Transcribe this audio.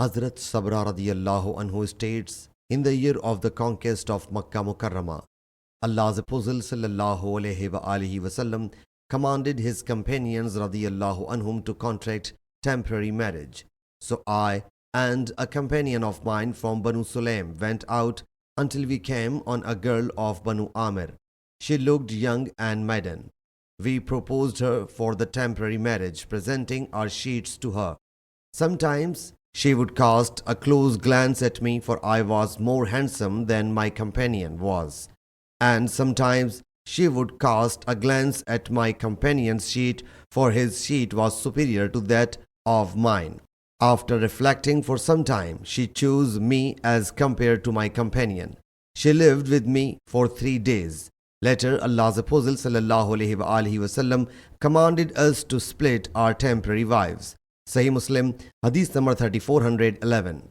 Hazrat Sabra radiyallahu anhu states, in the year of the conquest of Makkah Mukarramah, Allah's Apostle sallallahu alaihi wa alihi wasallam commanded his companions radiyallahu anhum to contract temporary marriage. So I and a companion of mine from Banu Sulaim went out until we came on a girl of Banu Amir. She looked young and maiden. We proposed her for the temporary marriage, presenting our sheets to her. Sometimes she would cast a close glance at me, for I was more handsome than my companion was, and sometimes she would cast a glance at my companion's sheet, for his sheet was superior to that of mine. After reflecting for some time, she chose me as compared to my companion. She lived with me for 3 days. Later, Allah's Apostle sallallahu alaihi wasallam commanded us to split our temporary wives. Sahih Muslim Hadees number 3411.